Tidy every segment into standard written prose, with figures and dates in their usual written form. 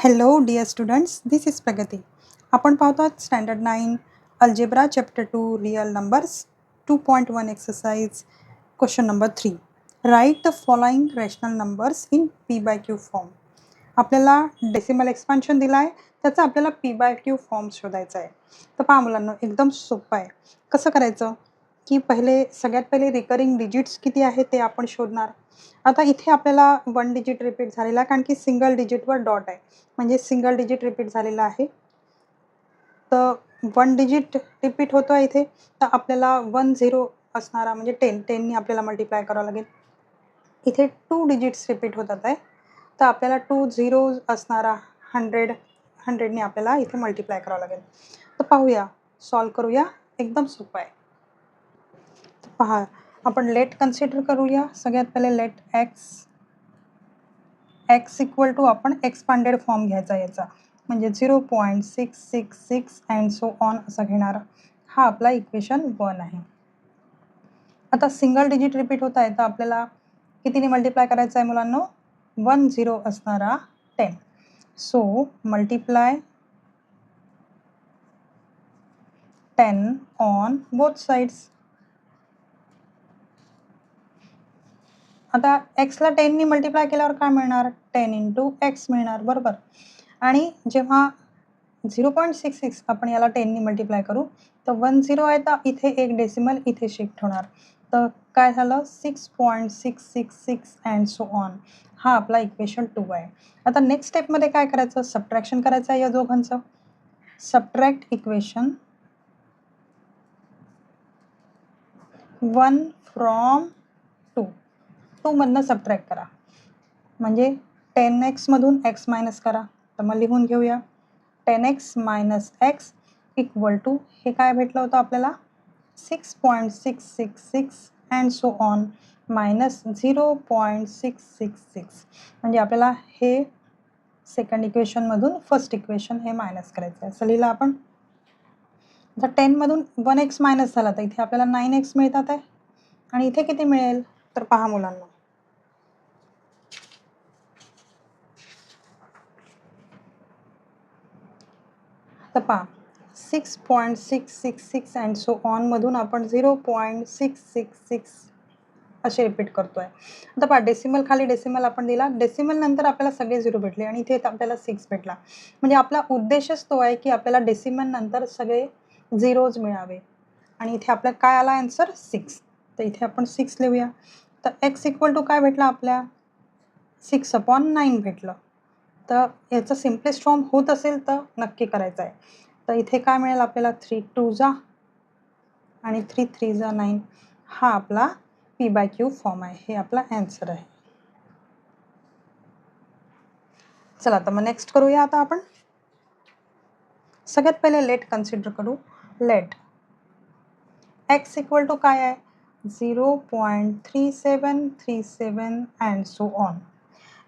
Hello dear students, this is Pragati. आपण पाहतो आहोत standard 9 algebra chapter 2 real numbers 2.1 exercise question number 3. Write the following rational numbers in p/q form. आपल्याला decimal expansion दिला आहे, त्याचा आपल्याला p/q फॉर्म शोधायचा आहे. तर पहा मुलांना, एकदम सोपं आहे. कसं करायचं की सगळ्यात पहिले रिकरिंग डिजिट्स किती आहे ते आपण शोधणार. आता इथे आपल्याला 1 डिजिट रिपीट झालेला आहे, कारण की सिंगल डिजिटवर डॉट आहे, म्हणजे सिंगल डिजिट रिपीट झालेला आहे. तर 1 डिजिट रिपीट होतो आहे इथे, तर आपल्याला 1 0 असणारा म्हणजे 10 आपल्याला मल्टिप्लाय करावं लागेल. इथे 2 डिजिट्स रिपीट होतात आहे, तर आपल्याला 2 झिरोज असणारा 100ने आपल्याला इथे मल्टिप्लाय करावं लागेल. तर पाहूया, सॉल्व करूया. एकदम सोपं आहे. पहा, आपण लेट कन्सिडर करूया. सगळ्यात पहिले लेट एक्स इक्वल टू आपण एक्सपांडेड फॉर्म घ्यायचा याचा, म्हणजे 0.666 अँड सो ऑन असं घेणार. हा आपला इक्वेशन 1 आहे. आता सिंगल डिजिट रिपीट होत आहे, तर आपल्याला कितीने मल्टिप्लाय करायचं आहे मुलांनो? 1 0 असणारा 10. So multiply 10 on both sides. आता एक्सला 10ने मल्टिप्लाय केल्यावर काय मिळणार? 10 इंटू एक्स मिळणार, बरोबर. आणि जेव्हा 0.66 आपण याला 10ने मल्टिप्लाय करू, तर 1 0 आहे, तर इथे एक डेसिमल इथे शिफ्ट होणार. तर काय झालं? 6.666 अँड सो ऑन. हा आपला इक्वेशन 2 आहे. आता नेक्स्ट स्टेपमध्ये काय करायचं? सबट्रॅक्शन करायचं आहे या दोघांचं. Subtract equation 1 from 2. 2 मधनं सबट्रॅक्ट करा, म्हणजे 10x मधून x मायनस करा. तर मग लिहून घेऊया, 10x minus x equal to, हे काय भेटलं होतं आपल्याला? 6.666 अँड सो ऑन मायनस 0.666. म्हणजे आपल्याला हे सेकंड इक्वेशनमधून फर्स्ट इक्वेशन हे मायनस करायचं आहे. असं लिहिलं आपण. आता 10मधून 1x मायनस झाला, तर इथे आपल्याला 9x मिळतात आहे. आणि इथे किती मिळेल? तर पहा मुलांना, तर पहा 6.666 अँड सो ऑन मधून आपण 0.666 असे रिपीट करतोय. आता पहा, डेसिमल खाली डेसिमल आपण दिला, डेसिमल नंतर आपल्याला सगळे 0 भेटले आणि इथे आपल्याला 6 भेटला. म्हणजे आपला उद्देशच तो आहे की आपल्याला डेसिमल नंतर सगळे झिरोज मिळावे. आणि इथे आपल्याला काय आला आन्सर? 6. तर इथे आपण 6 लिहूया. तर एक्स इक्वल टू काय भेटला आपल्या? 6/9 भेटलं. तर याचं सिम्पलेस्ट फॉर्म होत असेल तर नक्की करायचं आहे. तर इथे काय मिळेल आपल्याला? 3 2 जा आणि 3 3 जा 9. हा आपला p/q फॉर्म आहे. हे आपला आन्सर आहे. चला, तर मग नेक्स्ट करूया. आता आपण सगळ्यात पहिले लेट कन्सिडर करू. लेट एक्स इक्वल टू काय आहे? 0.3737 अँड सो ऑन.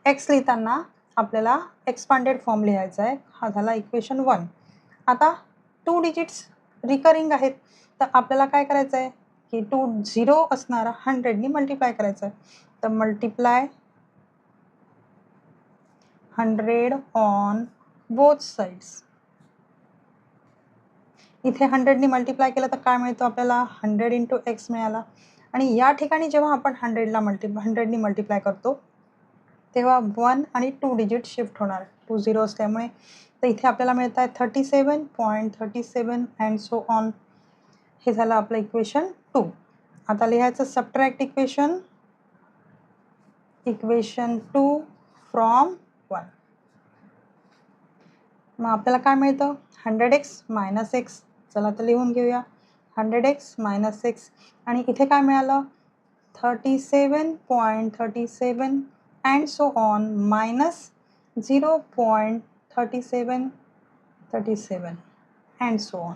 एक्स लिहिताना आपल्याला एक्सपांडेड फॉर्म लिहायचा आहे. हा झाला इक्वेशन 1. आता 2 डिजिट्स रिकरिंग आहेत, तर आपल्याला काय करायचं आहे की 2 0 असणारा 100ने मल्टिप्लाय करायचं आहे. तर मल्टिप्लाय 100 ऑन बोथ साइड्स. इथे 100ने मल्टिप्लाय केलं तर काय मिळतं आपल्याला? 100 इंटू एक्स मिळाला. आणि या ठिकाणी जेव्हा आपण 100ने मल्टिप्लाय करतो, तेव्हा 1 आणि 2 डिजिट शिफ्ट होणार, 2 0 असल्यामुळे. तर इथे आपल्याला मिळत आहे 37.37 अँड सो ऑन. हे झालं आपलं इक्वेशन 2. आता लिहायचं सबट्रॅक्ट इक्वेशन 2 फ्रॉम 1. मग आपल्याला काय मिळतं? 100x minus x. चला तर लिहून घेऊया, 100x मायनस एक्स. आणि इथे काय मिळालं? 37.37 and so on minus 0.3737 and so on.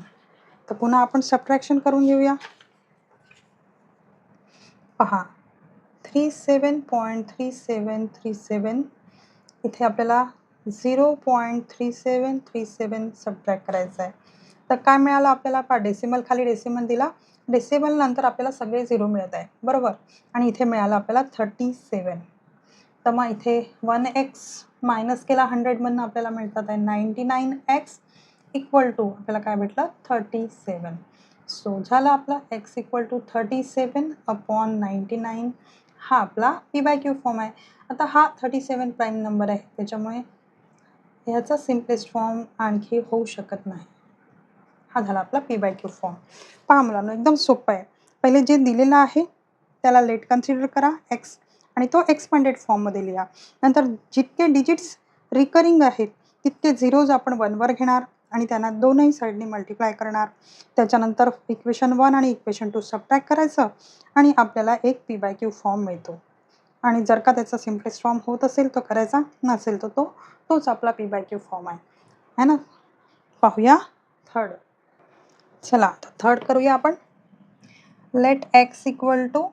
तर पुन्हा आपण सबट्रॅक्शन करून घेऊया. पहा, 37.3737 इथे आपल्याला 0.3737 सबट्रॅक्ट करायचं आहे. तर काय मिळालं आपल्याला? पहा, डेसिमल खाली डेसिमल दिला, डेसिमल नंतर आपल्याला सगळे 0 मिळत आहे, बरोबर. आणि इथे मिळालं आपल्याला 37. तर मग इथे 1x मायनस केला 100मधनं आपल्याला मिळतात आहे 99x इक्वल टू आपल्याला काय भेटलं 37. सो झालं आपला x इक्वल टू 37/99 हा आपला p/q फॉर्म आहे. आता हा 37 प्राईम नंबर आहे त्याच्यामुळे ह्याचा सिम्पलेस्ट फॉर्म आणखी होऊ शकत नाही. हा झाला आपला p/q फॉर्म. पहा मुलांनो एकदम सोपं आहे. पहिले जे दिलेलं आहे त्याला लेट कन्सिडर करा x आणि तो एक्सपांडेड फॉर्ममध्ये लिहा. नंतर जितके डिजिट्स रिकरिंग आहेत तितके झिरोज आपण 1वर घेणार आणि त्यांना दोनही साईडने मल्टिप्लाय करणार. त्याच्यानंतर इक्वेशन 1 आणि इक्वेशन 2 सबट्रॅक्ट करायचं आणि आपल्याला एक p/q फॉर्म मिळतो. आणि जर का त्याचा सिम्पलेस्ट फॉर्म होत असेल तो करायचा, नसेल तर तोच आपला p/q फॉर्म आहे ना. पाहूया थर्ड. चला आता थर्ड करूया आपण. लेट x इक्वल टू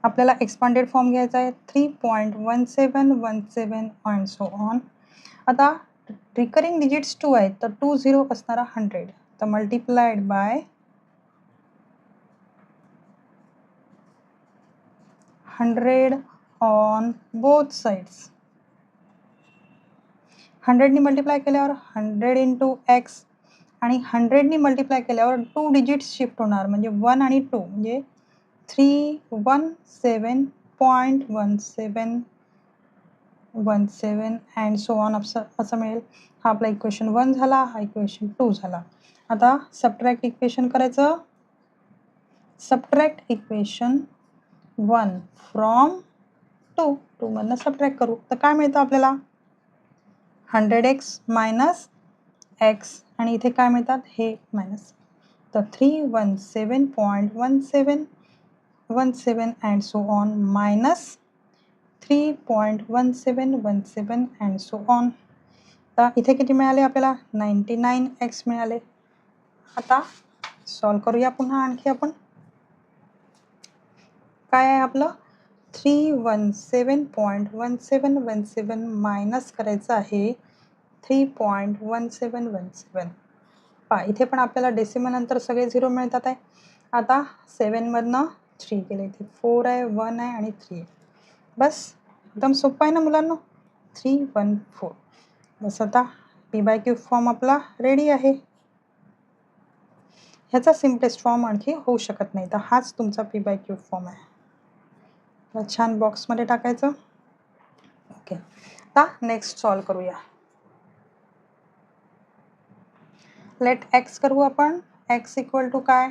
आपल्याला एक्सपांडेड फॉर्म घ्यायचा आहे 3.1717 अँड सो ऑन. आता रिकरिंग डिजिट्स 2 आहेत तर 2 0 असणारा 100 तर multiplied by 100 on both sides. 100नी मल्टिप्लाय केल्यावर 100 इंटू एक्स आणि 100नी मल्टिप्लाय केल्यावर 2 डिजिट्स शिफ्ट होणार म्हणजे 1 आणि 2 म्हणजे 317.17 अँड सो ऑन असं मिळेल. हा आपला इक्वेशन 1 झाला, हा इक्वेशन 2 झाला. आता सबट्रॅक्ट इक्वेशन करायचं. सबट्रॅक्ट इक्वेशन 1 फ्रॉम 2 मधनं सबट्रॅक्ट करू तर काय मिळतं आपल्याला 100x मायनस x आणि इथे काय मिळतात हे मायनस. तर 317.1717 and so on minus 3.1717 and so on. तर इथे किती मिळाले आपल्याला 99x मिळाले. आता सॉल्व करूया पुन्हा आणखी आपण. काय आहे आपलं 317.1717 मायनस करायचं आहे 3.1717. पहा इथे पण आपल्याला डेसिमल नंतर सगळे झिरो मिळतात आहे. आता 7मधनं 3 केले, इथे 4 आहे, 1 आहे आणि 3 आहे. बस एकदम सोपं आहे ना मुलांनो. 314. बस आता p/q फॉर्म आपला रेडी आहे. ह्याचा सिम्पलेस्ट फॉर्म आणखी होऊ शकत नाही. तर हाच तुमचा p/q फॉर्म आहे. छान बॉक्समध्ये टाकायचं. ओके आता नेक्स्ट सॉल्व करूया. लेट x करू आपण. x इक्वल टू काय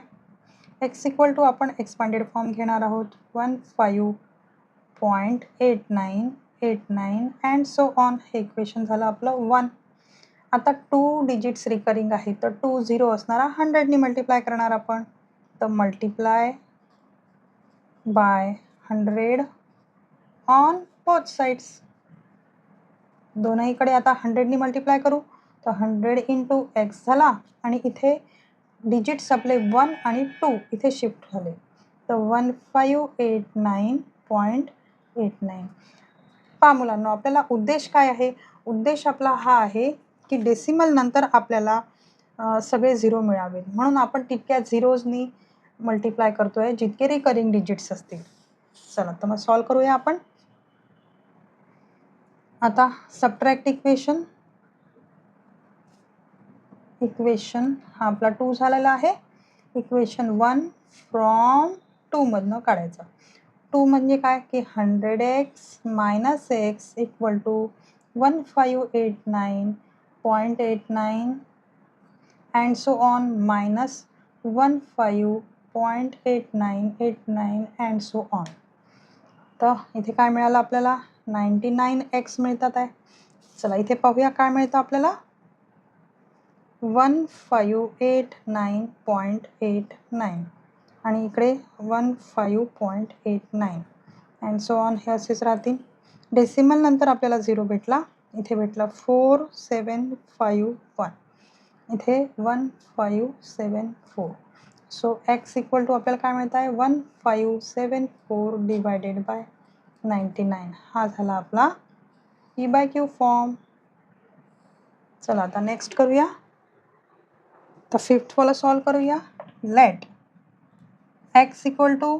x इक्वल टू आपण एक्सपांडेड फॉर्म घेणार आहोत 15.8989 अँड सो ऑन. हे इक्वेशन झालं आपलं 1. आता 2 डिजिट्स रिकरिंग आहे तर 2 0 असणारा 100नी मल्टिप्लाय करणार आपण. तर multiply by 100 on both sides. दोनहीकडे आता 100नी मल्टिप्लाय करू तर 100 इंटू एक्स झाला आणि इथे डिजिट्स आपले 1 आणि 2 इथे शिफ्ट झाले तर 1589.89. पहा मुलांनो आपल्याला उद्देश काय आहे. उद्देश आपला हा आहे की डेसिमल नंतर आपल्याला सगळे झिरो मिळावे म्हणून आपण तितक्या झिरोजनी मल्टिप्लाय करतोय जितके रिकरिंग डिजिट्स असतील. चला तर मग सॉल्व करूया आपण. आता सबट्रॅक्ट इक्वेशन हा आपला 2 झालेला आहे. इक्वेशन 1 फ्रॉम 2 मधनं काढायचं. 2 म्हणजे काय की 100x minus x equal to 1589.89 and so on minus 15.8989 and so on. तर इथे काय मिळालं आपल्याला 99x मिळतात आहे. चला इथे पाहूया काय मिळतं आपल्याला 1589.89 आणि इकडे 15.89 अँड सो ऑन हे असेच राहतील. डेसिमल नंतर आपल्याला 0 भेटला. इथे भेटला 4751 इथे 1574. सो x इक्वल टू आपल्याला काय मिळत आहे 1574 डिवायडेड बाय 99. हा झाला आपला p/q फॉर्म. चला आता नेक्स्ट करूया. तर फिफ्थ वाला सॉल्व करूया. Let x equal to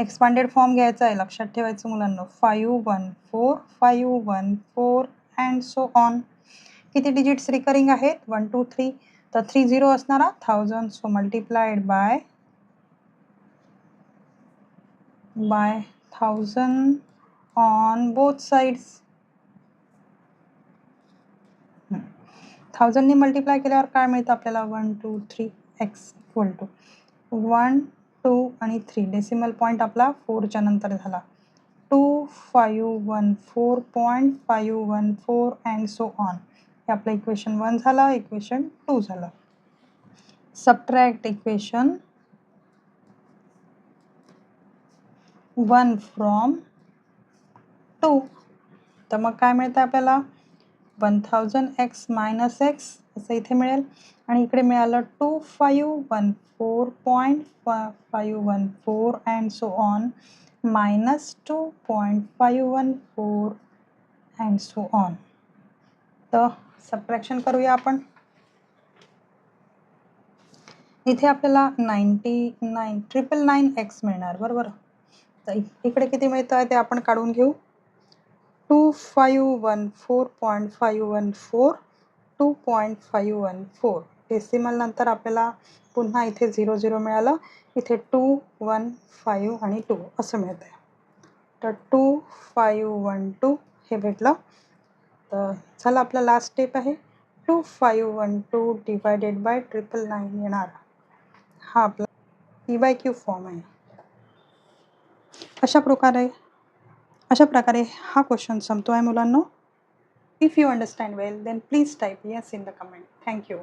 expanded form घ्यायचा आहे, लक्षात ठेवायचं मुलांना. 514 514 अँड सो ऑन. किती डिजिट्स रिकरिंग आहेत? 1 2 3. तर 30 असणारा 1000, so multiplied by 1000 on both sides. 1000 ने मल्टिप्लाय केल्यावर काय मिळतं आपल्याला? 1 2 3 एक्स इक्वल टू 1 2 आणि 3. डेसिमल पॉईंट आपला 4च्या नंतर झाला. 2514.514 अँड सो ऑन. हे आपलं इक्वेशन 1 झालं. इक्वेशन 2 झालं. Subtract equation 1 from 2. तर मग काय मिळतं आपल्याला? 1000x मायनस एक्स असं इथे मिळेल आणि इकडे मिळालं 2514.514 and so on minus 2.514 and so on. तर सबट्रॅक्शन करूया आपण. इथे आपल्याला 99999x मिळणार, बरोबर. तर इकडे किती मिळतं आहे ते आपण काढून घेऊ. 2514.514 2.514. डेसिमल नंतर आपल्याला पुन्हा इथे 00 मिळालं. इथे 2 1 5 आणि 2 असं मिळतं आहे. तर 2512 हे भेटलं. तर चला आपला लास्ट स्टेप आहे. 2512 डिवायडेड बाय 999 येणार. हा आपला PQ फॉर्म आहे. अशा प्रकारे हा क्वेश्चन संपतो आहे मुलांनो. If you understand well, then please type yes in the comment. Thank you.